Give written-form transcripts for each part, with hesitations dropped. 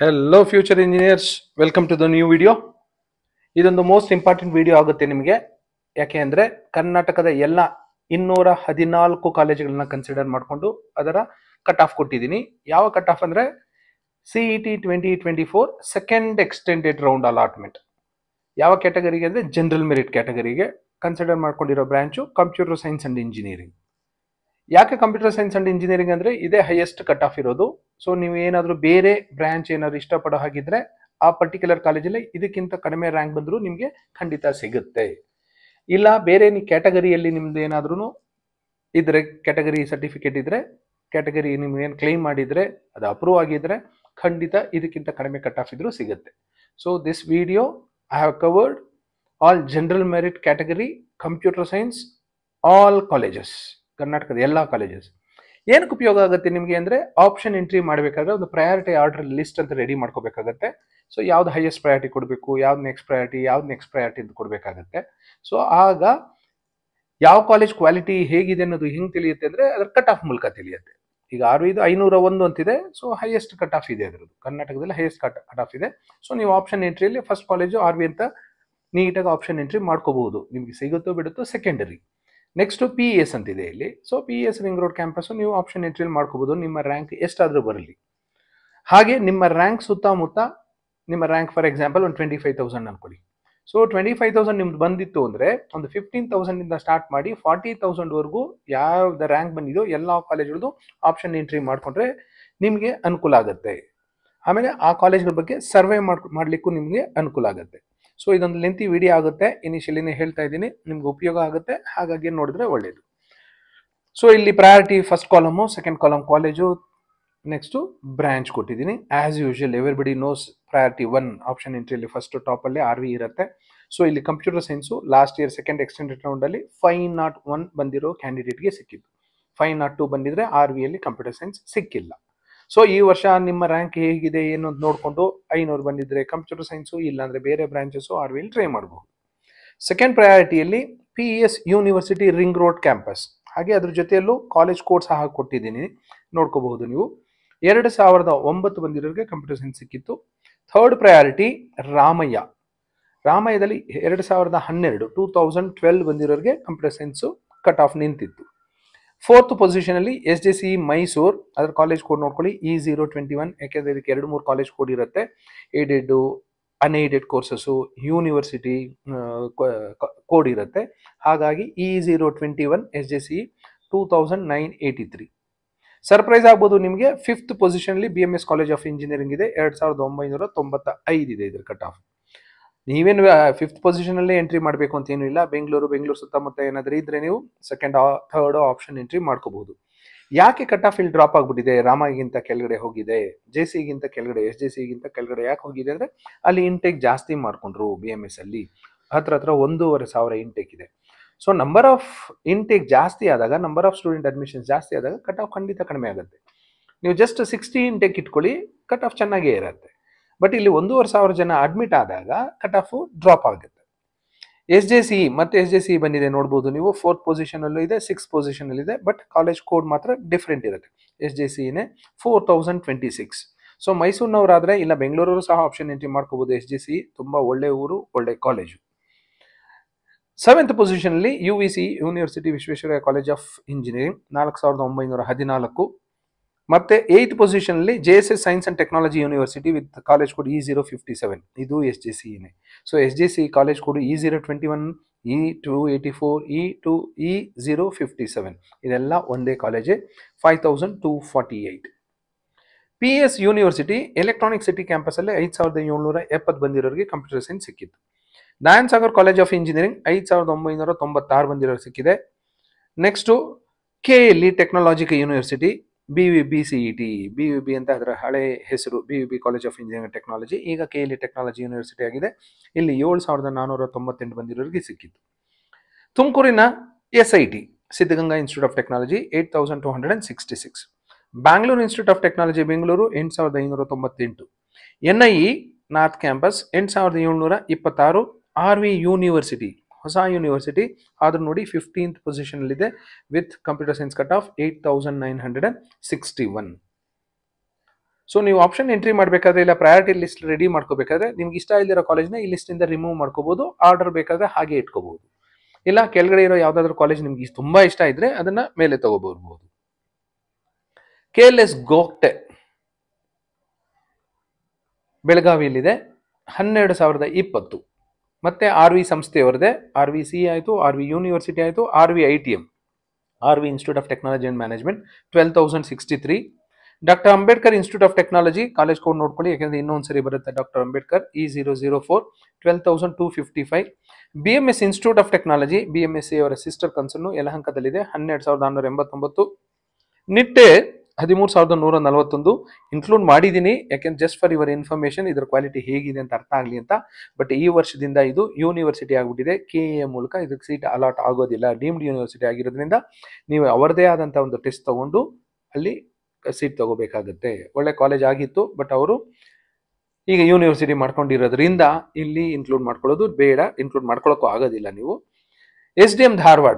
Hello future engineers, welcome to the new video. ಇದೊಂದು most important video ಆಗುತ್ತೆ ನಿಮಗೆ. ಯಾಕೆ ಅಂದ್ರೆ ಕರ್ನಾಟಕದ ಎಲ್ಲ 214 ಕಾಲೇಜುಗಳನ್ನ ಕನ್ಸಿಡರ್ ಮಾಡಿಕೊಂಡು ಅದರ ಕಟ್ ಆಫ್ ಕೊಟ್ಟಿದ್ದೀನಿ. ಯಾವ ಕಟ್ ಆಫ್ ಅಂದ್ರೆ CET 2024 second extended round allotment. ಯಾವ ಕ್ಯಾಟಗರಿಗೆ ಅಂದ್ರೆ ಜನರಲ್ ಮೆರಿಟ್ ಕ್ಯಾಟಗರಿಗೆ ಕನ್ಸಿಡರ್ ಮಾಡ್ಕೊಂಡಿರೋ branch computer science and engineering. ಯಾಕೆ ಕಂಪ್ಯೂಟರ್ ಸೈನ್ಸ್ ಅಂಡ್ ಇಂಜಿನಿಯರಿಂಗ್ ಅಂದ್ರೆ ಇದೇ ಹೈಯೆಸ್ಟ್ ಕಟ್ ಆಫ್ ಇರೋದು. ಸೊ ನೀವು ಏನಾದರೂ ಬೇರೆ ಬ್ರಾಂಚ್ ಏನಾದ್ರು ಇಷ್ಟಪಡೋ ಹಾಗಿದ್ರೆ ಆ ಪರ್ಟಿಕ್ಯುಲರ್ ಕಾಲೇಜಲ್ಲಿ ಇದಕ್ಕಿಂತ ಕಡಿಮೆ ರ್ಯಾಂಕ್ ಬಂದರೂ ನಿಮಗೆ ಖಂಡಿತ ಸಿಗುತ್ತೆ. ಇಲ್ಲ ಬೇರೆ ಕ್ಯಾಟಗರಿಯಲ್ಲಿ ನಿಮ್ದು ಏನಾದ್ರೂ ಇದ್ರೆ ಕ್ಯಾಟಗರಿ ಸರ್ಟಿಫಿಕೇಟ್ ಇದ್ರೆ ಕ್ಯಾಟಗರಿ ನೀವು ಏನು ಕ್ಲೈಮ್ ಮಾಡಿದ್ರೆ ಅದು ಅಪ್ರೂವ್ ಆಗಿದ್ರೆ ಖಂಡಿತ ಇದಕ್ಕಿಂತ ಕಡಿಮೆ ಕಟ್ ಆಫ್ ಇದ್ರೂ ಸಿಗುತ್ತೆ. So this video I have covered all general merit category computer science all colleges, ಕರ್ನಾಟಕದ ಎಲ್ಲ ಕಾಲೇಜಸ್. ಏನಕ್ಕೆ ಉಪಯೋಗ ಆಗುತ್ತೆ ನಿಮಗೆ ಅಂದ್ರೆ ಆಪ್ಷನ್ ಎಂಟ್ರಿ ಮಾಡಬೇಕಾದ್ರೆ ಒಂದು ಪ್ರಯಾರಿಟಿ ಆರ್ಡರ್ ಲಿಸ್ಟ್ ಅಂತ ರೆಡಿ ಮಾಡ್ಕೋಬೇಕಾಗತ್ತೆ. ಸೊ ಯಾವ್ದು ಹೈಯೆಸ್ಟ್ ಪ್ರಯಾರಿಟಿ ಕೊಡಬೇಕು, ಯಾವ್ದು ನೆಕ್ಸ್ಟ್ ಪ್ರಯಾರಿಟಿ ಅಂತ ಕೊಡಬೇಕಾಗತ್ತೆ. ಸೊ ಆಗ ಯಾವ ಕಾಲೇಜ್ ಕ್ವಾಲಿಟಿ ಹೇಗಿದೆ ಅನ್ನೋದು ಹೆಂಗೆ ತಿಳಿಯುತ್ತೆ ಅಂದ್ರೆ ಅದರ ಕಟ್ ಆಫ್ ಮೂಲಕ ತಿಳಿಯುತ್ತೆ. ಈಗ 501 ಅಂತಿದೆ, ಸೊ ಹೈಯೆಸ್ಟ್ ಕಟ್ ಆಫ್ ಇದೆ ಅದರದ್ದು, ಕರ್ನಾಟಕದಲ್ಲಿ ಹೈಯೆಸ್ಟ್ ಕಟ್ ಆಫ್ ಇದೆ. ಸೊ ನೀವು ಆಪ್ಷನ್ ಎಂಟ್ರಿಯಲ್ಲಿ ಫಸ್ಟ್ ಕಾಲೇಜು RV ಅಂತ ನೀಟಾಗಿ ಆಪ್ಷನ್ ಎಂಟ್ರಿ ಮಾಡ್ಕೋಬಹುದು. ನಿಮ್ಗೆ ಸಿಗುತ್ತೋ ಬಿಡುತ್ತೋ ಸೆಕೆಂಡರಿ. ನೆಕ್ಸ್ಟ್ PES ಅಂತಿದೆ ಇಲ್ಲಿ. So PES ring road campus ನೀವು ಆಪ್ಷನ್ ಎಂಟ್ರಿಯಲ್ಲಿ ಮಾಡ್ಕೋಬಹುದು, ನಿಮ್ಮ ರ್ಯಾಂಕ್ ಎಷ್ಟಾದ್ರೂ ಬರಲಿ. ಹಾಗೆ ನಿಮ್ಮ ರ್ಯಾಂಕ್ ಸುತ್ತಮುತ್ತ ನಿಮ್ಮ ರ್ಯಾಂಕ್ ಫಾರ್ ಎಕ್ಸಾಂಪಲ್ ಒಂದು 25,000 ಅನ್ಕೊಳ್ಳಿ. ಸೊ 25,000 ನಿಮ್ದು ಬಂದಿತ್ತು ಅಂದ್ರೆ ಒಂದು 15,000 ಇಂದ ಸ್ಟಾರ್ಟ್ ಮಾಡಿ 40,000 ವರೆಗೂ ಯಾವ್ದು ರ್ಯಾಂಕ್ ಬಂದಿದೋ ಎಲ್ಲ ಕಾಲೇಜ್ಗಳದ್ದು ಆಪ್ಷನ್ ಎಂಟ್ರಿ ಮಾಡ್ಕೊಂಡ್ರೆ ನಿಮಗೆ ಅನುಕೂಲ ಆಗುತ್ತೆ. ಆಮೇಲೆ ಆ ಕಾಲೇಜ್ಗಳ ಬಗ್ಗೆ ಸರ್ವೆ ಮಾಡ್ಲಿಕ್ಕೂ ನಿಮಗೆ ಅನುಕೂಲ ಆಗುತ್ತೆ. ಸೊ ಇದೊಂದು ಲೆಂತಿ ವಿಡಿಯೋ ಆಗುತ್ತೆ, ಇನಿಷಿಯಲಿನೇ ಹೇಳ್ತಾ ಇದ್ದೀನಿ, ನಿಮ್ಗೆ ಉಪಯೋಗ ಆಗುತ್ತೆ, ಹಾಗಾಗಿ ನೋಡಿದ್ರೆ ಒಳ್ಳೇದು. ಸೊ ಇಲ್ಲಿ priority first column, second column college, next branch ಕೊಟ್ಟಿದ್ದೀನಿ. As usual everybody knows priority 1 option ಎಂಟ್ರಿಯಲ್ಲಿ ಫಸ್ಟ್ ಟಾಪಲ್ಲಿ RV ಇರುತ್ತೆ. ಸೊ ಇಲ್ಲಿ computer science last year second extended ರೌಂಡಲ್ಲಿ 501 ಬಂದಿರೋ ಕ್ಯಾಂಡಿಡೇಟ್ಗೆ ಸಿಕ್ಕಿತ್ತು. 502 ಬಂದಿದ್ರೆ RVಯಲ್ಲಿ ಕಂಪ್ಯೂಟರ್ ಸೈನ್ಸ್ ಸಿಕ್ಕಿಲ್ಲ. ಸೊ ಈ ವರ್ಷ ನಿಮ್ಮ ರ್ಯಾಂಕ್ ಹೇಗಿದೆ ಏನು ಅಂತ ನೋಡಿಕೊಂಡು 500 ಬಂದಿದ್ರೆ ಕಂಪ್ಯೂಟರ್ ಸೈನ್ಸು, ಇಲ್ಲಾಂದ್ರೆ ಬೇರೆ ಬ್ರಾಂಚಸ್ಸು RVಯಲ್ಲಿ ಟ್ರೈ ಮಾಡಬಹುದು. ಸೆಕೆಂಡ್ ಪ್ರಯಾರಿಟಿಯಲ್ಲಿ PES university ring road campus, ಹಾಗೆ ಅದ್ರ ಜೊತೆಯಲ್ಲೂ ಕಾಲೇಜ್ ಕೋಡ್ ಸಹ ಕೊಟ್ಟಿದ್ದೀನಿ, ನೋಡ್ಕೋಬಹುದು ನೀವು. 2009 ಬಂದಿರೋರಿಗೆ ಕಂಪ್ಯೂಟರ್ ಸೈನ್ಸ್ ಸಿಕ್ಕಿತ್ತು. ಥರ್ಡ್ ಪ್ರಯಾರಿಟಿ ರಾಮಯ್ಯದಲ್ಲಿ 2012 ಬಂದಿರೋರಿಗೆ ಕಂಪ್ಯೂಟರ್ ಸೈನ್ಸು ಕಟ್ ಆಫ್ ನಿಂತಿತ್ತು. ಫೋರ್ತ್ ಪೊಸಿಷನ್ ಅಲ್ಲಿ SJCE ಮೈಸೂರು, ಅದರ ಕಾಲೇಜ್ ಕೋಡ್ ನೋಡ್ಕೊಳ್ಳಿ E021. ಯಾಕೆಂದ್ರೆ ಇದಕ್ಕೆ 2-3 ಕಾಲೇಜ್ ಕೋಡ್ ಇರುತ್ತೆ, aided unaided courses university code ಇರುತ್ತೆ. ಹಾಗಾಗಿ E021 SJCE 2983. ಸರ್ಪ್ರೈಸ್ ಆಗ್ಬೋದು ನಿಮಗೆ, ಫಿಫ್ತ್ ಪೊಸಿಷನ್ ಅಲ್ಲಿ BMS ಕಾಲೇಜ್ ಆಫ್ ಇಂಜಿನಿಯರಿಂಗ್ ಇದೆ, 2995 ಇದೆ ಇದ್ರ ಕಟ್ ಆಫ್. ನೀವೇನು ಫಿಫ್ತ್ ಪೊಸಿಷನ್ ಅಲ್ಲೇ ಎಂಟ್ರಿ ಮಾಡಬೇಕು ಅಂತ ಏನೂ ಇಲ್ಲ. ಬೆಂಗಳೂರು ಸುತ್ತಮುತ್ತ ಏನಾದರೂ ಇದ್ರೆ ನೀವು ಸೆಕೆಂಡ್ ಥರ್ಡ್ ಆಪ್ಷನ್ ಎಂಟ್ರಿ ಮಾಡ್ಕೋಬಹುದು. ಯಾಕೆ ಕಟ್ ಆಫ್ ಇಲ್ಲಿ ಡ್ರಾಪ್ ಆಗ್ಬಿಟ್ಟಿದೆ, ರಾಮಯ್ಯಗಿಂತ ಕೆಳಗಡೆ ಹೋಗಿದೆ, JCEಗಿಂತ ಕೆಳಗಡೆ, SJCEಗಿಂತ ಕೆಳಗಡೆ ಯಾಕೆ ಹೋಗಿದೆ ಅಂದ್ರೆ ಅಲ್ಲಿ ಇಂಟೇಕ್ ಜಾಸ್ತಿ ಮಾಡ್ಕೊಂಡ್ರು. BMS ಅಲ್ಲಿ ಹತ್ರ 1,500 ಇಂಟೇಕ್ ಇದೆ. ಸೊ ನಂಬರ್ ಆಫ್ ಇಂಟೇಕ್ ಜಾಸ್ತಿ ಆದಾಗ, ನಂಬರ್ ಆಫ್ ಸ್ಟೂಡೆಂಟ್ ಅಡ್ಮಿಷನ್ಸ್ ಜಾಸ್ತಿ ಆದಾಗ ಕಟ್ ಆಫ್ ಖಂಡಿತ ಕಡಿಮೆ ಆಗುತ್ತೆ. ನೀವು ಜಸ್ಟ್ 60 ಇಂಟೇಕ್ ಇಟ್ಕೊಳ್ಳಿ, ಕಟ್ ಆಫ್ ಚೆನ್ನಾಗೇ ಇರುತ್ತೆ. ಬಟ್ ಇಲ್ಲಿ 1,500 ಜನ ಅಡ್ಮಿಟ್ ಆದಾಗ ಕಟ್ ಆಫ್ ಡ್ರಾಪ್ ಆಗುತ್ತೆ. SJCE ಬಂದಿದೆ ನೋಡ್ಬೋದು ನೀವು, 4th ಪೊಸಿಷನ್ ಅಲ್ಲೂ ಇದೆ, 6th ಪೊಸಿಷನ್ ಅಲ್ಲಿ ಇದೆ, ಬಟ್ ಕಾಲೇಜ್ ಕೋಡ್ ಮಾತ್ರ ಡಿಫ್ರೆಂಟ್ ಇರುತ್ತೆ. SJCEನೇ 4026. ಸೊ ಮೈಸೂರಿನವರಾದ್ರೆ ಇಲ್ಲ ಬೆಂಗಳೂರು ಸಹ ಆಪ್ಷನ್ ಎಂಟ್ರಿ ಮಾಡ್ಕೋಬಹುದು. SJCE ತುಂಬಾ ಒಳ್ಳೆ ಊರು, ಒಳ್ಳೆ ಕಾಲೇಜು. 7th ಪೊಸಿಷನ್ ಅಲ್ಲಿ UVC university Visvesvaraya college of engineering 4,914. ಮತ್ತೆ 8th ಪೊಸಿಷನ್ ಅಲ್ಲಿ JSS science and technology university with college code E057. ಇದು SJCEನೇ. ಸೊ SJCE college code E021, E284, E057 ಇದೆಲ್ಲ ಒಂದೇ ಕಾಲೇಜೇ, 5248. PES university electronic city campus ಅಲ್ಲಿ 5,770 ಬಂದಿರೋರಿಗೆ ಕಂಪ್ಯೂಟರ್ ಸೈನ್ಸ್ ಸಿಕ್ಕಿತ್ತು. Narayan Sagar college of engineering 5,996 ಬಂದಿರೋರು ಸಿಕ್ಕಿದೆ. Next KLE technological university BVB ಅಂತ ಅದರ ಹಳೆ ಹೆಸರು, BVB college of engineering technology, ಈಗ KLE ಟೆಕ್ನಾಲಜಿ ಯೂನಿವರ್ಸಿಟಿ ಆಗಿದೆ. ಇಲ್ಲಿ 7,498 ಬಂದಿರೋರಿಗೆ ಸಿಕ್ಕಿತ್ತು. ತುಮಕೂರಿನ SIT Siddaganga institute of technology 8,266. Bangalore institute of technology Bengaluru 8,598. NIE north campus 8,726. RV university ಹೊಸ ಯೂನಿವರ್ಸಿಟಿ ಆದ್ರೂ ನೋಡಿ 15th ಪೊಸಿಷನ್ ಅಲ್ಲಿದೆ with computer science cut of 8,961. So ನೀವು ಆಪ್ಷನ್ ಎಂಟ್ರಿ ಮಾಡಬೇಕಾದ್ರೆ ಇಲ್ಲ ಪ್ರಯಾರಿಟಿ ಲಿಸ್ಟ್ ರೆಡಿ ಮಾಡ್ಕೋಬೇಕಾದ್ರೆ ನಿಮ್ಗೆ ಇಷ್ಟ ಇಲ್ದಿರೋ ಕಾಲೇಜ್ನ ಈ ಲಿಸ್ಟ್ ಇಂದ ರಿಮೂವ್ ಮಾಡ್ಕೋಬಹುದು. ಆರ್ಡರ್ ಬೇಕಾದ್ರೆ ಹಾಗೆ ಇಟ್ಕೋಬಹುದು. ಇಲ್ಲ ಕೆಳಗಡೆ ಇರೋ ಯಾವ್ದಾದ್ರು ಕಾಲೇಜ್ ನಿಮ್ಗೆ ತುಂಬಾ ಇಷ್ಟ ಇದ್ರೆ ಅದನ್ನ ಮೇಲೆ ತಗೋಬಹುದು. KLS ಗೋಗ್ಟೆ ಬೆಳಗಾವಿಯಲ್ಲಿದೆ, 12,020. ಮತ್ತೆ RV ಸಂಸ್ಥೆಯವರದೇ, RVC ಆಯಿತು, RV ಯೂನಿವರ್ಸಿಟಿ ಆಯಿತು, RV ITM, RV institute of technology and management 12,063. Doctor Ambedkar institute of technology college code ನೋಡ್ಕೊಳ್ಳಿ, ಯಾಕಂದ್ರೆ ಇನ್ನೊಂದ್ಸರಿ ಬರುತ್ತೆ. Doctor Ambedkar E004 12,255. BMS institute of technology, BMSC ಅವರ ಸಿಸ್ಟರ್ ಕನ್ಸರ್ನು ಯಲಹಂಕದಲ್ಲಿದೆ, 12,489. ನಿಟ್ಟೆ 13,141 ಇನ್ಕ್ಲೂಡ್ ಮಾಡಿದ್ದೀನಿ, ಯಾಕೆಂದ್ರೆ ಜಸ್ಟ್ ಫಾರ್ ಯುವರ್ ಇನ್ಫಾರ್ಮೇಶನ್ ಇದರ ಕ್ವಾಲಿಟಿ ಹೇಗಿದೆ ಅಂತ ಅರ್ಥ ಆಗಲಿ ಅಂತ. ಬಟ್ ಈ ವರ್ಷದಿಂದ ಇದು ಯೂನಿವರ್ಸಿಟಿ ಆಗ್ಬಿಟ್ಟಿದೆ, KA ಮೂಲಕ ಇದಕ್ಕೆ ಸೀಟ್ ಅಲಾಟ್ ಆಗೋದಿಲ್ಲ. ಡೀಮ್ಡ್ ಯೂನಿವರ್ಸಿಟಿ ಆಗಿರೋದ್ರಿಂದ ನೀವು ಅವರದೇ ಆದಂಥ ಒಂದು ಟೆಸ್ಟ್ ತಗೊಂಡು ಅಲ್ಲಿ ಸೀಟ್ ತಗೋಬೇಕಾಗುತ್ತೆ. ಒಳ್ಳೆ ಕಾಲೇಜ್ ಆಗಿತ್ತು, ಬಟ್ ಅವರು ಈಗ ಯೂನಿವರ್ಸಿಟಿ ಮಾಡ್ಕೊಂಡಿರೋದ್ರಿಂದ ಇಲ್ಲಿ ಇನ್ಕ್ಲೂಡ್ ಮಾಡ್ಕೊಳ್ಳೋದು ಬೇಡ, ಇನ್ಕ್ಲೂಡ್ ಮಾಡ್ಕೊಳ್ಳೋಕ್ಕೂ ಆಗೋದಿಲ್ಲ ನೀವು. SDM ಧಾರವಾಡ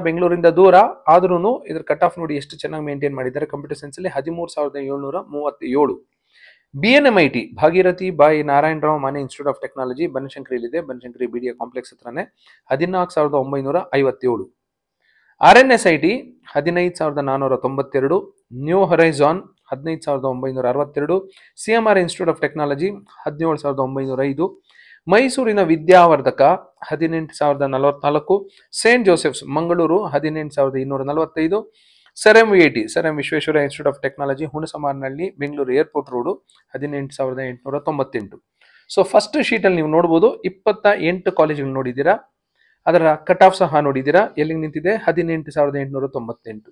ಬೆಂಗಳೂರಿಂದ ದೂರ ಆದ್ರೂ ಇದ್ರ ಕಟ್ ಆಫ್ ನೋಡಿ ಎಷ್ಟು ಚೆನ್ನಾಗಿ ಮೇಂಟೈನ್ ಮಾಡಿದ್ದಾರೆ. ಕಂಪ್ಯೂಟರ್ ಸೈನ್ಸ್ ಅಲ್ಲಿ 13,737. BNMIT Bhagirathi Bai Narayanrao Mane institute of technology ಬನಶಂಕರಿಲಿದೆ, ಬನಶಂಕರಿ BDA ಕಾಂಪ್ಲೆಕ್ಸ್ ಹತ್ರನೇ, 14,957. RNSIT 15,492. New horizon 15,962. CMR institute of technology 17,905. ಮೈಸೂರಿನ Vidyavardhaka 18,044. Saint Joseph's Mangaluru 18,245. Sir M VIT sir M Visvesvara institute of technology Hunasamaranahalli Bengaluru airport road 18,898. So first ಶೀಟಲ್ಲಿ ನೀವು ನೋಡ್ಬೋದು 28 ಕಾಲೇಜುಗಳು ನೋಡಿದ್ದೀರಾ, ಅದರ ಕಟ್ ಆಫ್ ಸಹ ನೋಡಿದ್ದೀರಾ. ಎಲ್ಲಿಗೆ ನಿಂತಿದೆ? 18,898.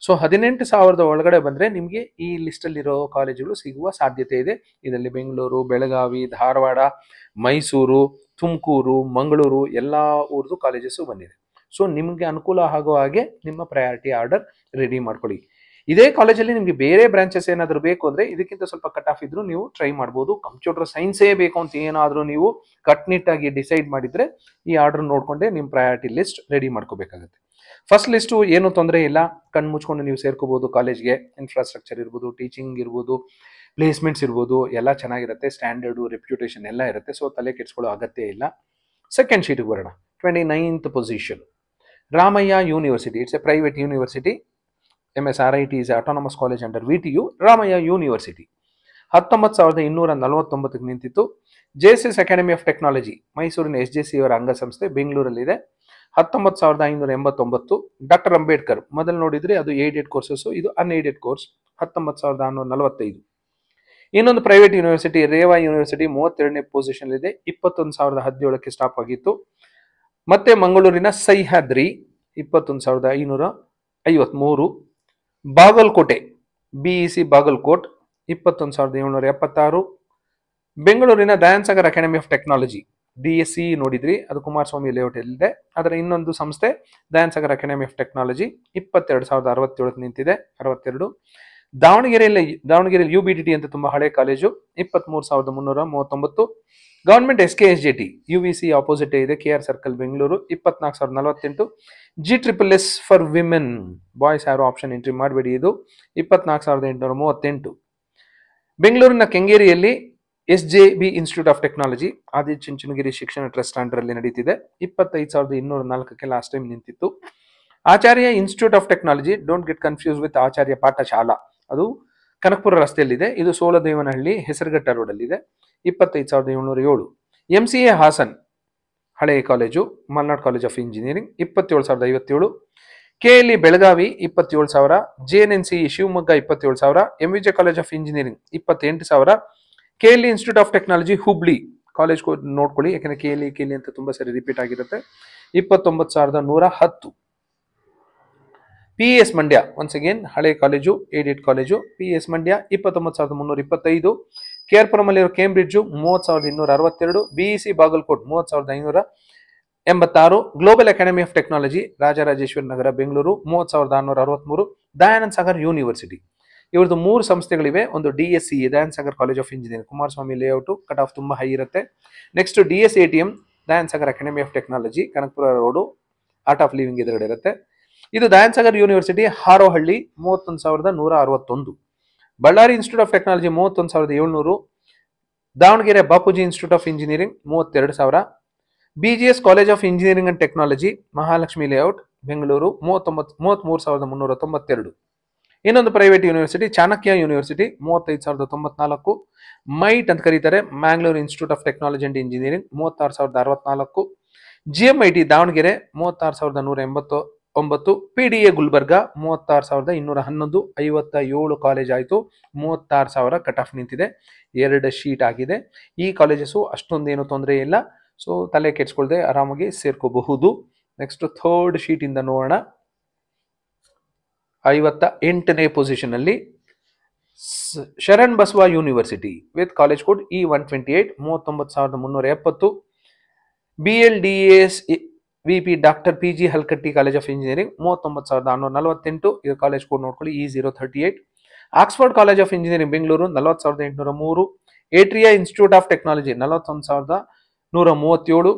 ಸೊ 18,000 ಒಳಗಡೆ ಬಂದರೆ ನಿಮಗೆ ಈ ಲಿಸ್ಟಲ್ಲಿರೋ ಕಾಲೇಜುಗಳು ಸಿಗುವ ಸಾಧ್ಯತೆ ಇದೆ. ಇದರಲ್ಲಿ ಬೆಂಗಳೂರು, ಬೆಳಗಾವಿ, ಧಾರವಾಡ, ಮೈಸೂರು, ತುಮಕೂರು, ಮಂಗಳೂರು ಎಲ್ಲ ಊರ್ದು ಕಾಲೇಜಸ್ಸು ಬಂದಿದೆ. ಸೊ ನಿಮಗೆ ಅನುಕೂಲ ಆಗೋ ಹಾಗೆ ನಿಮ್ಮ ಪ್ರಯಾರಿಟಿ ಆರ್ಡರ್ ರೆಡಿ ಮಾಡ್ಕೊಳ್ಳಿ. ಇದೇ ಕಾಲೇಜಲ್ಲಿ ನಿಮಗೆ ಬೇರೆ ಬ್ರಾಂಚಸ್ ಏನಾದರೂ ಬೇಕು ಅಂದರೆ ಇದಕ್ಕಿಂತ ಸ್ವಲ್ಪ ಕಟ್ ಆಫ್ ಇದ್ರೂ ನೀವು ಟ್ರೈ ಮಾಡ್ಬೋದು. ಕಂಪ್ಯೂಟರ್ ಸೈನ್ಸೇ ಬೇಕು ಅಂತ ಏನಾದರೂ ನೀವು ಕಟ್ನಿಟ್ಟಾಗಿ ಡಿಸೈಡ್ ಮಾಡಿದರೆ ಈ ಆರ್ಡರ್ ನೋಡಿಕೊಂಡೆ ನಿಮ್ಮ ಪ್ರಯಾರಿಟಿ ಲಿಸ್ಟ್ ರೆಡಿ ಮಾಡ್ಕೋಬೇಕಾಗುತ್ತೆ. ಫಸ್ಟ್ ಲಿಸ್ಟು ಏನು ತೊಂದರೆ ಇಲ್ಲ, ಕಣ್ಣು ಮುಚ್ಕೊಂಡು ನೀವು ಸೇರ್ಕೋಬೋದು ಕಾಲೇಜ್ಗೆ. ಇನ್ಫ್ರಾಸ್ಟ್ರಕ್ಚರ್ ಇರ್ಬೋದು, ಟೀಚಿಂಗ್ ಇರ್ಬೋದು, ಪ್ಲೇಸ್ಮೆಂಟ್ಸ್ ಇರ್ಬೋದು, ಎಲ್ಲ ಚೆನ್ನಾಗಿರುತ್ತೆ. ಸ್ಟ್ಯಾಂಡರ್ಡು, ರೆಪ್ಯುಟೇಷನ್ ಎಲ್ಲ ಇರುತ್ತೆ. ಸೊ ತಲೆ ಕೆಡಿಸ್ಕೊಳ್ಳೋ ಅಗತ್ಯ ಇಲ್ಲ. ಸೆಕೆಂಡ್ ಶೀಟಿಗೆ ಬರೋಣ. 29th position Ramaiah university. It's A private university. MSRIT is autonomous college under VTU. Ramaiah university 19,249 ನಿಂತಿತ್ತು. JSS ಅಕಾಡೆಮಿ ಆಫ್ ಟೆಕ್ನಾಲಜಿ ಮೈಸೂರಿನ SJC ಅವರ ಅಂಗಸಂಸ್ಥೆ ಬೆಂಗಳೂರಲ್ಲಿದೆ, 19,589. ಡಾಕ್ಟರ್ ಅಂಬೇಡ್ಕರ್ ಮೊದಲು ನೋಡಿದ್ರೆ ಅದು ಏಡೆಡ್ ಕೋರ್ಸಸ್, ಇದು ಅನ್ಏಡೆಡ್ ಕೋರ್ಸ್, 19,645. ಇನ್ನೊಂದು ಪ್ರೈವೇಟ್ ಯೂನಿವರ್ಸಿಟಿ ರೇವಾ ಯೂನಿವರ್ಸಿಟಿ 32ನೇ ಪೊಸಿಷನ್ ಇದೆ, 21,017ಕ್ಕೆ ಸ್ಟಾಪ್ ಆಗಿತ್ತು. ಮತ್ತೆ ಮಂಗಳೂರಿನ ಸಹ್ಯಾದ್ರಿ 21,553. ಬಾಗಲಕೋಟೆ BEC ಬಾಗಲಕೋಟ್ 21,776. ಬೆಂಗಳೂರಿನ ದಯಾನ್ಸಾಗರ್ ಅಕಾಡೆಮಿ ಆಫ್ ಟೆಕ್ನಾಲಜಿ DSC ನೋಡಿದ್ರಿ, ಅದು ಕುಮಾರಸ್ವಾಮಿ ಲೇಔಟ್ ಎಲ್ಲಿದೆ. ಅದರ ಇನ್ನೊಂದು ಸಂಸ್ಥೆ ದಯಾನ್ಸಾಗರ್ ಅಕಾಡೆಮಿ ಆಫ್ ಟೆಕ್ನಾಲಜಿ 22,067 ನಿಂತಿದೆ, 62. ದಾವಣಗೆರೆಯಲ್ಲಿ UBDT ಅಂತ ತುಂಬಾ ಹಳೆ ಕಾಲೇಜು 23,339. ಗವರ್ಮೆಂಟ್ SKSJT UVC ಆಪೋಸಿಟ್ ಇದೆ, KR circle Bengaluru 24,048. GSSS for women boys ಯಾರು ಆಪ್ಷನ್ ಎಂಟ್ರಿ ಮಾಡಬೇಡಿ, ಇದು 24,838. ಬೆಂಗಳೂರಿನ ಕೆಂಗೇರಿಯಲ್ಲಿ SJB institute of technology Adichunchanagiri Shikshana trust under ಅಲ್ಲಿ ನಡೀತಿದೆ, 25,204ಕ್ಕೆ ಲಾಸ್ಟ್ ಟೈಮ್ ನಿಂತಿತ್ತು. Acharya institute of technology, don't get confuse with Acharya Pathashala, ಅದು ಕನಕಪುರ ರಸ್ತೆಯಲ್ಲಿದೆ, ಇದು ಸೋಲದೇವನಹಳ್ಳಿ ಹೆಸರುಘಟ್ಟ ರೋಡಲ್ಲಿದೆ, 25,707. MCA ಹಾಸನ್ ಹಳೆಯ college, Malnad college of engineering 27,057. KLE Belagavi 27,000. JNNC Shivamogga 27,000. MVJ college of engineering 28,000. KLE institute of technology Hubli college ನೋಡ್ಕೊಳ್ಳಿ, ಯಾಕಂದ್ರೆ KLE ಅಂತ ತುಂಬಾ ಸರಿ ರಿಪೀಟ್ ಆಗಿರುತ್ತೆ, 29,110. PES ಮಂಡ್ಯ ಒನ್ಸ್ ಅಗೇನ್ ಹಳೆ college, aided college, PES Mandya 29,325. KR ಪುರಮಲ್ಲಿರೋ ಕೇಂಬ್ರಿಡ್ಜು 30,262. BEC Bagalkot 30,586. Global academy of technology Rajarajeshwari Nagar Bengaluru 30,663. Dayananda Sagar university, ಇವ್ರದ್ದು 3 ಸಂಸ್ಥೆಗಳಿವೆ. ಒಂದು DSC Dayananda Sagar college of engineering Kumaraswamy layout, cut off ತುಂಬಾ ಹೈ ಇರುತ್ತೆ. Next DSATM Dayananda Sagar academy of technology Kanakapura road, art of living ಎದುರುಗಡೆ ಇರುತ್ತೆ. ಇದು Dayananda Sagar university Harohalli 31,161. Ballari institute of technology 31,700, Davanagere Bapuji institute of engineering 32,000, BGS college of engineering and technology Mahalakshmi layout Bengaluru 33,392. ಇನ್ನೊಂದು private university Chanakya university 35,094, MITE ಅಂತ ಕರೀತಾರೆ Mangalore institute of technology and engineering 36,064, GMIT Davanagere 36,189, PDA Gulbarga 36,211, 57 college ಆಯಿತು, 36,000 cut off ನಿಂತಿದೆ, 2 sheet ಆಗಿದೆ. ಈ ಕಾಲೇಜಸ್ಸು ಅಷ್ಟೊಂದೇನು ತೊಂದರೆ ಇಲ್ಲ, ಸೊ ತಲೆ ಕೆಡ್ಸ್ಕೊಳ್ದೆ ಆರಾಮಾಗಿ ಸೇರ್ಕೋಬಹುದು. ನೆಕ್ಸ್ಟ್ ಥರ್ಡ್ ಶೀಟ್ ಇಂದ ನೋಡೋಣ. 58ನೇ ಪೊಸಿಷನ್ ಅಲ್ಲಿ Sharan Basava university with college code E128 39,370, BLDAS VP doctor PG Halkatti college of engineering 39,648, ಇದು ಕಾಲೇಜ್ ಕೋಡ್ ನೋಡ್ಕೊಳ್ಳಿ E038. Oxford college of engineering Bengaluru 40,803, Atria institute of technology 41,137,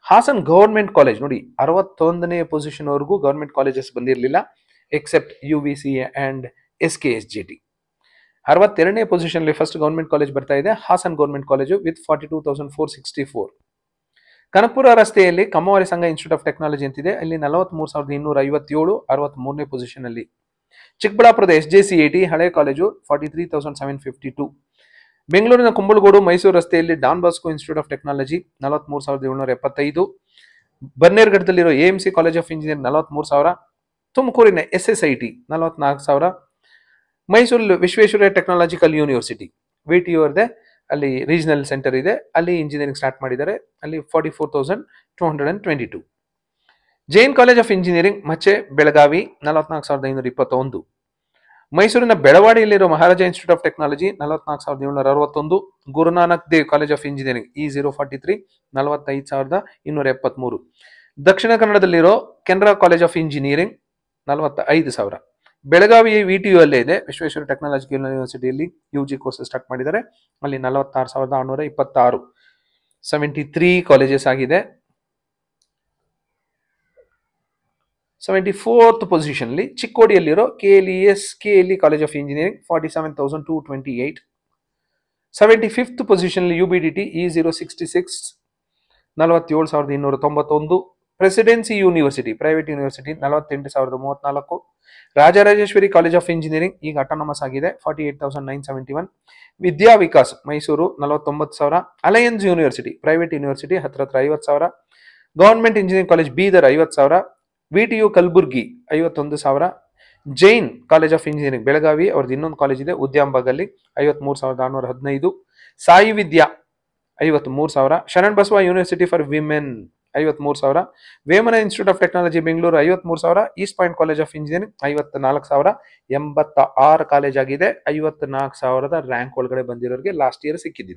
Hassan government college ನೋಡಿ 61ನೇ ಪೊಸಿಷನ್ ವರೆಗೂ ಗವರ್ಮೆಂಟ್ ಕಾಲೇಜಸ್ ಬಂದಿರಲಿಲ್ಲ ಎಕ್ಸೆಪ್ಟ್ UVCA ಅಂಡ್ SKSJT. 62ನೇ position ಅಲ್ಲಿ first government college ಬರ್ತಾ ಇದೆ Hassan government college with 42,464. Kanakapura ರಸ್ತೆಯಲ್ಲಿ ಕಮ್ಮವಾರಿ ಸಂಘ ಇನ್ಸ್ಟಿಟ್ಯೂಟ್ ಆಫ್ ಟೆಕ್ನಾಲಜಿ ಅಂತಿದೆ, ಅಲ್ಲಿ 43,257, 63ನೇ ಪೊಸಿಷನ್ ಅಲ್ಲಿ. ಚಿಕ್ಕಬಳ್ಳಾಪುರದ SJCAT ಹಳೆ ಕಾಲೇಜು 43,752. ಬೆಂಗಳೂರಿನ ಕುಂಬಳಗೋಡು ಮೈಸೂರು ರಸ್ತೆಯಲ್ಲಿ Don Bosco institute of technology 43,775, ಬನ್ನೇರ್ಘಟ್ಟದಲ್ಲಿರೋ AMC college of engineering 43,000, ತುಮಕೂರಿನ SSIT 44,000, Mysuru Visvesvaraya technological university VTU ಇದೆ, ಅಲ್ಲಿ ರೀಜನಲ್ ಸೆಂಟರ್ ಇದೆ, ಅಲ್ಲಿ ಇಂಜಿನಿಯರಿಂಗ್ ಸ್ಟಾರ್ಟ್ ಮಾಡಿದ್ದಾರೆ, ಅಲ್ಲಿ 44,222. ಜೈನ್ ಕಾಲೇಜ್ ಆಫ್ ಇಂಜಿನಿಯರಿಂಗ್ ಮಚ್ಚೆ ಬೆಳಗಾವಿ 44,521, ಮೈಸೂರಿನ ಬೆಳವಾಡಿಯಲ್ಲಿರೋ Maharaja institute of technology 44,761, Gurunanak Dev college of engineering E043 45,273, ದಕ್ಷಿಣ ಕನ್ನಡದಲ್ಲಿರೋ Canara college of engineering 45,000. Belagavi VTU ಅಲ್ಲೇ ಇದೆ, ವಿಶ್ವೇಶ್ವರ ಟೆಕ್ನಾಲಜಿಕಲ್ ಯೂನಿವರ್ಸಿಟಿಯಲ್ಲಿ UG ಕೋರ್ಸ್ ಸ್ಟಾರ್ಟ್ ಮಾಡಿದ್ದಾರೆ, ಅಲ್ಲಿ 46,626, 73 ಕಾಲೇಜಸ್ ಆಗಿದೆ. 74th ಪೊಸಿಷನ್ ಅಲ್ಲಿ ಚಿಕ್ಕೋಡಿಯಲ್ಲಿರೋ KLE college of engineering 47,228. 75th position ಅಲ್ಲಿ UBDT E066 47,291. Presidency university private university 48,034. Rajarajeshwari college of engineering ಈಗ ಅಟಾನಮಸ್ ಆಗಿದೆ 48,971. Vidya Vikas Mysuru 49,000. Alliance university private university ಹತ್ರ 50,000. Government engineering college Bidar 50,000. VTU Kalaburagi 51,000. Jain college of engineering Belagavi ಅವ್ರದ್ದು ಇನ್ನೊಂದು ಕಾಲೇಜ್ ಇದೆ ಉದ್ಯಾಂಬಾಗ್ ಅಲ್ಲಿ 53,615. Sai Vidya 53,000. Sharan Basava university for women 53,000. Vemana institute of technology Bengaluru 53,000. East point college of engineering 54,000. 86 college ಆಗಿದೆ. 54,000 rank ಒಳಗಡೆ ಬಂದಿರೋರಿಗೆ ಲಾಸ್ಟ್ ಇಯರ್ ಸಿಕ್ಕಿದ್ದು.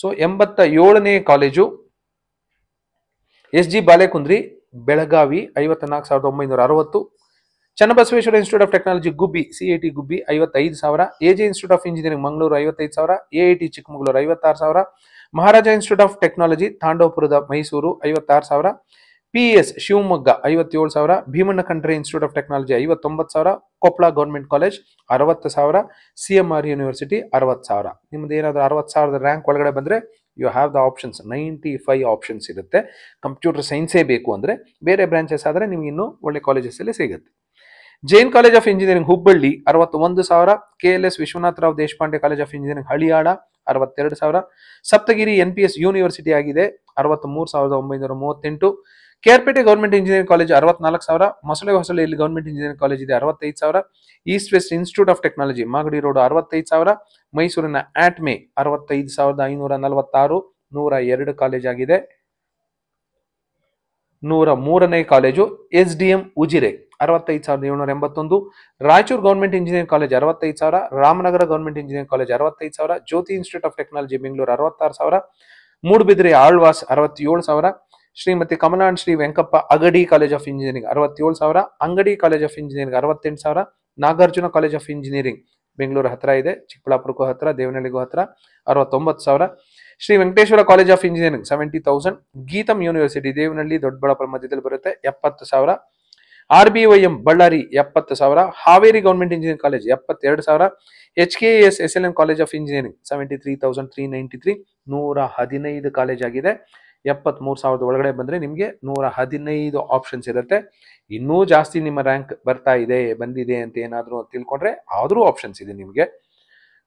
ಸೊ 87ನೇ college SG Balekundri Belagavi 54,960. Channabasaveshwara institute of technology Gubbi CIT Gubbi 55,000. AJ institute of engineering Mangaluru 55,000. AIT Chikkamagaluru 56,000. Maharaja institute of technology ತಾಂಡವಪುರದ Mysuru 56,000. PES Shivamogga 57,000. Bheemanna Khandre institute of technology 59,000. Koppal government college 60,000. CMR university 60,000. ನಿಮ್ದು ಏನಾದ್ರು 60,000 rank ಒಳಗಡೆ ಬಂದ್ರೆ you have the options. 95 options ಇರುತ್ತೆ. Computer ಸೈನ್ಸೇ ಬೇಕು ಅಂದ್ರೆ, ಬೇರೆ ಬ್ರಾಂಚಸ್ ಆದ್ರೆ ನಿಮ್ಗೆ ಇನ್ನೂ ಒಳ್ಳೆ ಕಾಲೇಜಸ್ ಅಲ್ಲಿ ಸಿಗುತ್ತೆ. Jain college of engineering Hubballi 61,000. KLS Vishwanathrao Deshpande college of engineering Haliyal 62,000. Saptagiri NPS university ಆಗಿದೆ 63,938. Kerpete government engineering college 64,000. Mosale ಹೊಸಳೆಯಲ್ಲಿ ಗವರ್ಮೆಂಟ್ ಇಂಜಿನಿಯರಿಂಗ್ ಕಾಲೇಜ್ ಇದೆ 65,000. East west institute of technology Magadi road 65,000. ಮೈಸೂರಿನ ATME 65,546. 102 ಕಾಲೇಜ್ ಆಗಿದೆ. 103ನೇ college SDM Ujire 65,781. Raichuru government engineering college 65,000. Ramanagara government engineering college 65,000. Jyothi institute of technology Bengaluru 66,000. Moodbidri Alvas 67,000. Shrimati Kamala and Shri Venkappa Agadi college of engineering 67,000. Angadi college of engineering 68,000. Nagarjuna college of engineering Bengaluru ಹತ್ರ ಇದೆ, ಚಿಕ್ಕಬಳ್ಳಾಪುರಕ್ಕೂ ಹತ್ರ, ದೇವನಹಳ್ಳಿಗೂ ಹತ್ರ 69,000. Shri Venkateshwara college of engineering 70,000. Gitam university Devanahalli Doddaballapura ಮಧ್ಯದಲ್ಲಿ ಬರುತ್ತೆ 70,000. RBOM Ballari 70,000. Haveri government engineering college 72,000. HKES SLM college of engineering 73,393, 115 college ಆಗಿದೆ. 73,000 ಒಳಗಡೆ ಬಂದ್ರೆ ನಿಮಗೆ 115 ಆಪ್ಷನ್ಸ್ ಇರುತ್ತೆ. ಇನ್ನೂ ಜಾಸ್ತಿ ನಿಮ್ಮ ರ್ಯಾಂಕ್ ಬಂದಿದೆ ಅಂತ ಏನಾದರೂ ತಿಳ್ಕೊಂಡ್ರೆ ಆದ್ರೂ ಆಪ್ಷನ್ಸ್ ಇದೆ ನಿಮಗೆ.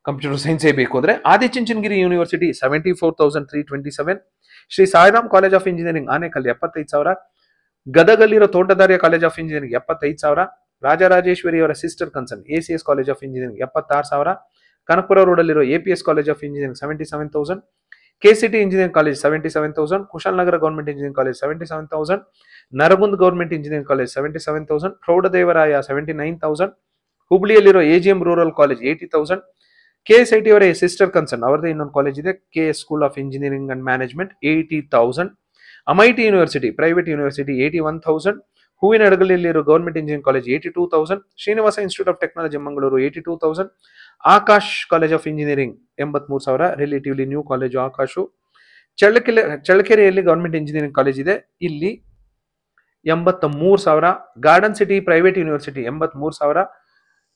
ಕಂಪ್ಯೂಟರ್ ಸೈನ್ಸೇ ಬೇಕು ಅಂದ್ರೆ Adichunchanagiri university 74,327, Shri Sairam college of engineering Anekal 75,000, ಗದಗಲ್ಲಿರೋ Thontadarya college of engineering 75,000, Rajarajeshwari ಅವರ sister concern ACS college of engineering 76,000, Kanakapura ರೋಡಲ್ಲಿರೋ APS college of engineering 77,000, KCT engineering college 77,000, Kushalanagara government engineering college 77,000, Nargund government engineering college 77,000, Proudhadevaraya 79,000, ಹುಬ್ಳಿಯಲ್ಲಿರೋ AGM ರೂರಲ್ ಕಾಲೇಜ್ 80,000, KSIT ಅವರ sister concern ಅವರದೇ ಇನ್ನೊಂದು college ಇದೆ, KS school of engineering and management 80,000, MIT university private university 81,000, ಹೂವಿನಡಗಲಿಯಲ್ಲಿರೋ government engineering college 82,000, Srinivasa institute of technology Mangaluru 82,000, Akash college of engineering 83,000, relatively new college Akash. ಚಳ್ಳಕೆರೆಯಲ್ಲಿ government engineering college ಇದೆ, ಇಲ್ಲಿ 83,000, garden city private university 83,000,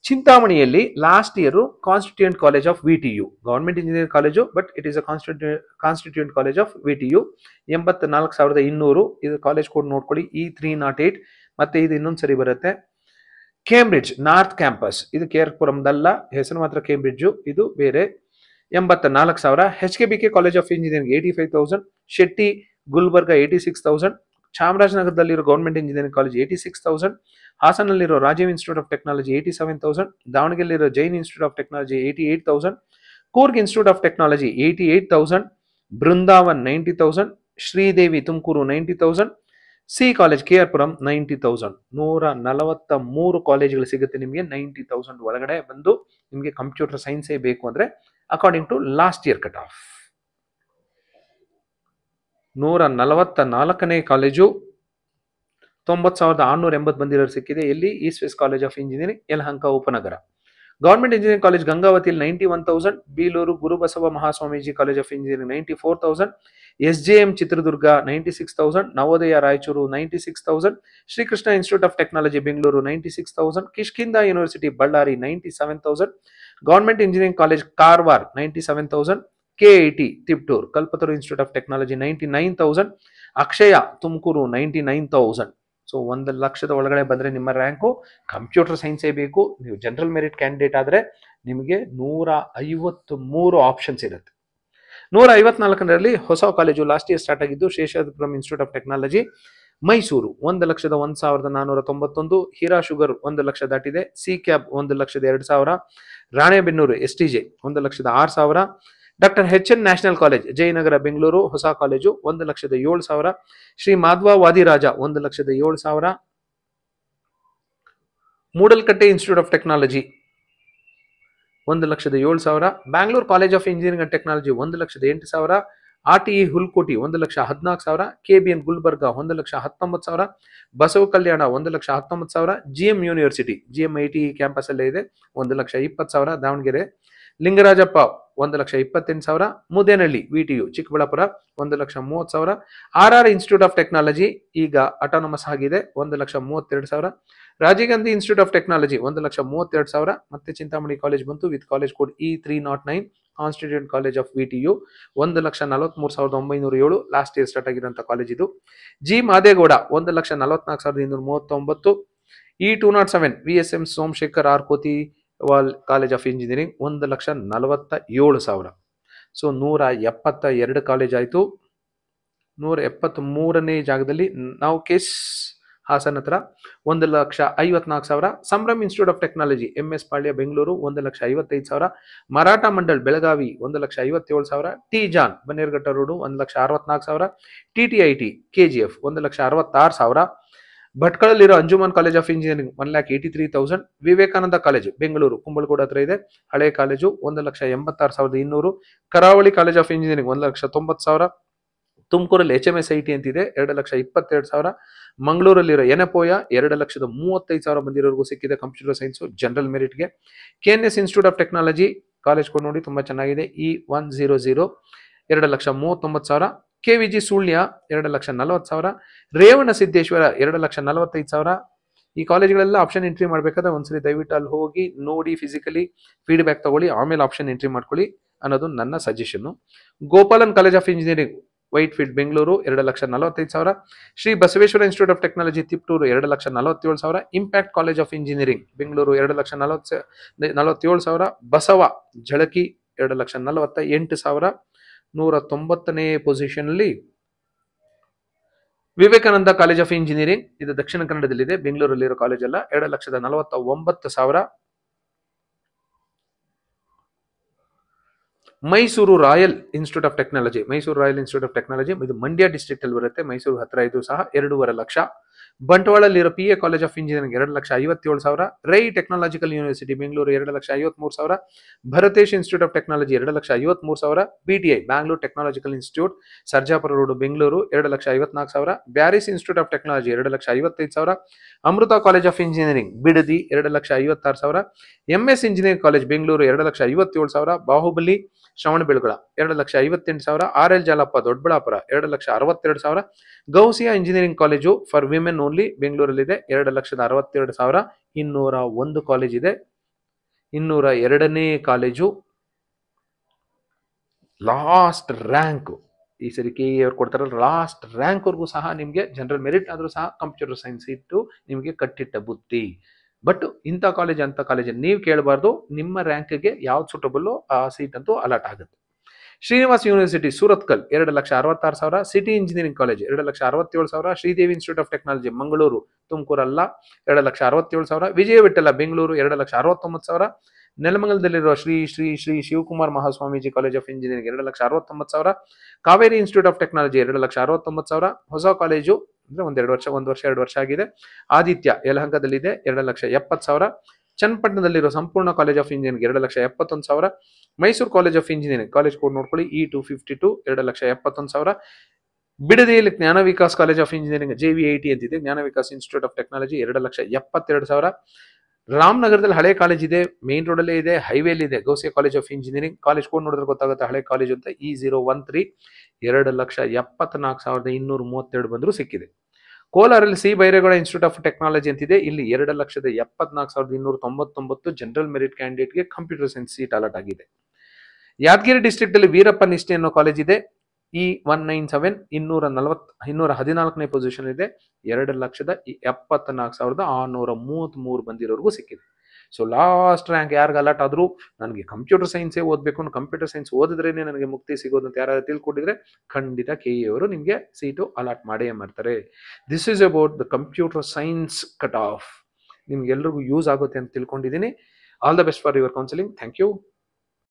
ಚಿಂತಾಮಣಿಯಲ್ಲಿ last year constituent college of VTU government engineering college, but it is a constituent college of VTU 84,200. ಇದು college code ನೋಡ್ಕೊಳ್ಳಿ E308. ಮತ್ತೆ ಇದು ಇನ್ನೊಂದು ಸರಿ ಬರುತ್ತೆ ಕೇಂಬ್ರಿಡ್ಜ್ ನಾರ್ತ್ ಕ್ಯಾಂಪಸ್, ಇದು ಕೇರ್ಪುರಂದಲ್ಲ, ಹೆಸರು ಮಾತ್ರ ಕೇಂಬ್ರಿಡ್ಜು, ಇದು ಬೇರೆ 84,000. HKBK college of engineering 85,000, Shetty Gulbarga 86,000, ಚಾಮರಾಜನಗರದಲ್ಲಿರೋ ಗೌರ್ಮೆಂಟ್ ಇಂಜಿನಿಯರಿಂಗ್ ಕಾಲೇಜ್ 86,000, ಹಾಸನಲ್ಲಿರೋ ರಾಜೀವ್ ಇನ್ಸ್ಟಿಟ್ಯೂಟ್ ಆಫ್ ಟೆಕ್ನಾಲಜಿ 87,000, ದಾವಣಗೆರೆಯಲ್ಲಿರೋ Jain institute of technology 88,000, Coorg institute of technology 88,000, Brindavan 90,000, Sridevi Tumakuru 90,000, C college KR Puram 90,000. 143 ಕಾಲೇಜ್ಗಳು ಸಿಗುತ್ತೆ ನಿಮಗೆ 90,000 ಒಳಗಡೆ ಬಂದು. ನಿಮಗೆ ಕಂಪ್ಯೂಟರ್ ಸೈನ್ಸೇ ಬೇಕು ಅಂದ್ರೆ according to last year cut off 144ನೇ ಕಾಲೇಜು 90,680 ಬಂದಿರೋರು ಸಿಕ್ಕಿದೆ. ಎಲ್ಲಿ east west college of engineering Yelahanka Upanagara. Government engineering college ಗಂಗಾವತಿಯಲ್ಲಿ 91,000, Biluru Gurubasava Mahaswamiji college of engineering 94,000, SJM Chitradurga 96,000, Navodaya Raichuru 96,000, Srikrishna institute of technology Bengaluru 96,000, Kishkindha university Ballari 97,000, government engineering college Karwar 97,000, KIT Tiptur Kalpataru institute of technology 99,000, Akshaya Tumakuru 99,000. So 1,00,000 ಒಳಗಡೆ ಬಂದ್ರೆ ನಿಮ್ಮ rank computer ಸೈನ್ಸೇ ಬೇಕು. ನೀವು ಜನರಲ್ ಮೆರಿಟ್ ಕ್ಯಾಂಡಿಡೇಟ್ ಆದ್ರೆ ನಿಮಗೆ 153 ಆಪ್ಷನ್ಸ್ ಇರುತ್ತೆ. 154ರಲ್ಲಿ ಹೊಸ ಕಾಲೇಜು ಲಾಸ್ಟ್ ಇಯರ್ ಸ್ಟಾರ್ಟ್ ಆಗಿದ್ದು Seshadripuram institute of technology Mysuru 1,01,491, Hira sugar 1,00,000 ದಾಟಿದೆ, CCAB 1,02,000, Ranebennur STJ 1,06,000, doctor HN national college Jayanagar Bengaluru ಹೊಸ college 1,07,000, Shri Madhwa Vadiraja 1,07,000, Moodalakatte institute of technology 1,07,000, Bangalore college of engineering and technology 1,08,000, RTE Hulkoti 1,14,000, KBN Gulbarga 1,19,000, Basava Kalyana 1,19,000, GM university GMIT campus ಅಲ್ಲೇ ಇದೆ 1,20,000, Davanagere Lingarajappa 1,28,000, Mudenahalli VTU Chikkaballapura 1,30,000, RR institute of technology ಈಗ autonomous ಆಗಿದೆ 1,32,000, Rajiv Gandhi institute of technology 1,32,000, ಮತ್ತೆ Chintamani college ಬಂತು with college code E309 constituent college of VTU 1,43,907 last year start ಆಗಿರುವಂತಹ college ಇದು. G Madegowda 1,44,239, E207 VSM Somashekhar R Kotiwal college of engineering 1,47,000. So 172 college ಆಯ್ತು. 173ನೇ ಜಾಗದಲ್ಲಿ ನಾವು ಕೇಸ್ ಹಾಸನ್ ಹತ್ರ 1,54,000, Sambhram institute of technology MS Palya Bengaluru 1,55,000, Maratha Mandal Belagavi 1,57,000, T John Bannerghatta road 1,64,000, TTIT KGF 1,66,000, ಭಟ್ಕಳಲ್ಲಿರೋ Anjuman college of engineering 1,83,000, Vivekananda college Bengaluru Kumbalagodu ಹತ್ರ ಇದೆ ಹಳೆ ಕಾಲೇಜು 1,86,200, ಕರಾವಳಿ ಕಾಲೇಜ್ ಆಫ್ ಇಂಜಿನಿಯರಿಂಗ್ 1,90,000, ತುಮಕೂರಲ್ಲಿ HMSIT ಅಂತಿದೆ 2,22,000, ಮಂಗಳೂರಲ್ಲಿರೋ ಎನಪೋಯ 2,35,000 ಬಂದಿರೋರ್ಗೂ ಸಿಕ್ಕಿದೆ ಕಂಪ್ಯೂಟರ್ ಸೈನ್ಸ್ ಜನರಲ್ ಮೆರಿಟ್ಗೆ. KNS institute of technology college code ನೋಡಿ ತುಂಬಾ ಚೆನ್ನಾಗಿದೆ E100 2,39,000, KVG ಸುಳ್ಯ 2,40,000, ರೇವಣ ಸಿದ್ದೇಶ್ವರ 2,45,000, ಈ ಕಾಲೇಜ್ಗಳೆಲ್ಲ ಆಪ್ಷನ್ ಎಂಟ್ರಿ ಮಾಡಬೇಕಾದ್ರೆ ಒಂದ್ಸರಿ ದಯವಿಟ್ಟು ಅಲ್ಲಿ ಹೋಗಿ ನೋಡಿ, ಫಿಸಿಕಲಿ ಫೀಡ್ಬ್ಯಾಕ್ ತಗೊಳ್ಳಿ, ಆಮೇಲೆ ಆಪ್ಷನ್ ಎಂಟ್ರಿ ಮಾಡ್ಕೊಳ್ಳಿ ಅನ್ನೋದು ನನ್ನ suggestion. Gopalan college of engineering whitefield Bengaluru 2,45,000. Shri Basaveshwara institute of technology Tiptur 2,47,000. Impact college of engineering Bengaluru 2,47,000. Basava Jhalaki 2,48,000. 190ನೇ ಪೊಸಿಷನ್ ಅಲ್ಲಿ ವಿವೇಕಾನಂದ ಕಾಲೇಜ್ ಆಫ್ ಇಂಜಿನಿಯರಿಂಗ್, ಇದು ದಕ್ಷಿಣ ಕನ್ನಡದಲ್ಲಿದೆ, ಬೆಂಗಳೂರಲ್ಲಿರೋ ಕಾಲೇಜ್ ಅಲ್ಲ, 2,49,000. Mysuru royal institute of technology, ಇದು ಮಂಡ್ಯ ಡಿಸ್ಟ್ರಿಕ್ಟ್ ಅಲ್ಲಿ ಬರುತ್ತೆ, ಮೈಸೂರು ಹತ್ರ ಇದು ಸಹ 2.5 ಲಕ್ಷ. ಬಂಟ್ವಾಳಲ್ಲಿರೋ PA college of engineering 2,57,000. Rai technological university Bengaluru 2,53,000. Bharatesh institute of technology 2,53,000. BTI Bangalore technological institute Sarjapura road Bengaluru 2,54,000. Bearys institute of technology 2,55,000. Amrita college of engineering Bidadi 2,56,000. MS engineering college Bengaluru 2,57,000. Bahubali Shravanabelagola 2,58,000. RL Jalappa Doddaballapura 2,62,000. Ghousia engineering college for women only ಬೆಂಗಳೂರಲ್ಲಿದೆ 2,62,000. 201 college ಇದೆ. 202ನೇ ಕಾಲೇಜು ಲಾಸ್ಟ್ ರ್ಯಾಂಕ್, ಈ ಸರಿ KE ಅವ್ರು ಕೊಡ್ತಾರಲ್ಲ last rank ವರ್ಗೂ ಸಹ ನಿಮ್ಗೆ general merit ಆದ್ರೂ ಸಹ ಕಂಪ್ಯೂಟರ್ ಸೈನ್ಸ್ ಇಟ್ಟು ನಿಮ್ಗೆ ಕಟ್ಟಿಟ್ಟ ಬುತ್ತಿ. ಬಟ್ ಇಂಥ ಕಾಲೇಜ್ ಅಂತ ಕಾಲೇಜ್ ನೀವು ಕೇಳಬಾರ್ದು, ನಿಮ್ಮ ರ್ಯಾಂಕ್ಗೆ ಯಾವ್ದು ಸೂಟಬಲ್ ಆ ಸೀಟ್ ಅಂತೂ ಅಲಾಟ್ ಆಗುತ್ತೆ. Srinivas university Surathkal 2,66,000. City engineering college 2,67,000. Sridevi institute of technology Mangaluru ತುಮಕೂರಲ್ಲ 2,67,000. ವಿಜಯ ವಿಠಲ ಬೆಂಗಳೂರು 2,69,000. ನೆಲಮಂಗಲದಲ್ಲಿರುವ Shri Shri Shri Shivakumar Mahaswamiji college of engineering 2,69,000. Kaveri institute of technology 2,69,000. ಹೊಸ ಕಾಲೇಜು ಅಂದ್ರೆ ಒಂದು ವರ್ಷ ಆಗಿದೆ. ಆದಿತ್ಯ ಯಲಹಂಕದಲ್ಲಿದೆ 2,70,000. ಚನ್ನಪಟ್ಟಣದಲ್ಲಿರೋ ಸಂಪೂರ್ಣ college of engineering 2,71,000. Mysuru college of engineering college code ನೋಡ್ಕೊಳ್ಳಿ E252 2,71,000. ಬಿಡದಿಯಲ್ಲಿ ಜ್ಞಾನ Vikas college of engineering JVIT ಅಂತಿದೆ, ಜ್ಞಾನ ವಿಕಾಸ್ ಇನ್ಸ್ಟಿಟ್ಯೂಟ್ ಆಫ್ ಟೆಕ್ನಾಲಜಿ 2,72,000. ರಾಮನಗರದಲ್ಲಿ ಹಳೆ ಕಾಲೇಜ್ ಇದೆ, ಮೇನ್ ರೋಡ್ ಅಲ್ಲೇ ಇದೆ, ಹೈವೇಲಿ ಇದೆ, Ghousia college of engineering. College code ನೋಡಿದ್ರೆ ಗೊತ್ತಾಗುತ್ತೆ ಹಳೆ ಕಾಲೇಜ್ ಅಂತ, E013 2,74,232 ಬಂದರೂ ಸಿಕ್ಕಿದೆ. ಕೋಲಾರಲ್ಲಿ C Byregowda institute of technology ಅಂತಿದೆ, ಇಲ್ಲಿ 2,74,299 ಜನರಲ್ ಮೆರಿಟ್ ಕ್ಯಾಂಡಿಡೇಟ್ಗೆ ಕಂಪ್ಯೂಟರ್ ಸೈನ್ಸ್ ಸೀಟ್ ಅಲಾಟ್ ಆಗಿದೆ. ಯಾದಗಿರಿ ಡಿಸ್ಟ್ರಿಕ್ಟ್ ಅಲ್ಲಿ ವೀರಪ್ಪ ನಿಷ್ಠೆ ಅನ್ನೋ ಕಾಲೇಜ್ ಇದೆ, E197 214ನೇ ಪೊಸಿಷನ್ ಇದೆ, 2,74,633 ಬಂದಿರೋರ್ಗೂ ಸಿಕ್ಕಿದೆ. ಸೊ ಲಾಸ್ಟ್ ರ್ಯಾಂಕ್ ಯಾರಿಗೆ ಅಲಾಟ್ ಆದ್ರೂ ನನಗೆ ಕಂಪ್ಯೂಟರ್ ಸೈನ್ಸೇ ಓದಬೇಕು, ಕಂಪ್ಯೂಟರ್ ಸೈನ್ಸ್ ಓದಿದ್ರೇನೆ ನನಗೆ ಮುಕ್ತಿ ಸಿಗೋದು ಅಂತ ಯಾರು ತಿಳ್ಕೊಂಡಿದ್ರೆ ಖಂಡಿತ KE ಅವರು ನಿಮಗೆ ಸೀಟು ಅಲಾಟ್ ಮಾಡೇ ಮಾಡ್ತಾರೆ. This is about the computer science cut off. ನಿಮ್ಗೆಲ್ರಿಗೂ ಯೂಸ್ ಆಗುತ್ತೆ ಅಂತ ತಿಳ್ಕೊಂಡಿದ್ದೀನಿ. All the best for your counselling. Thank you.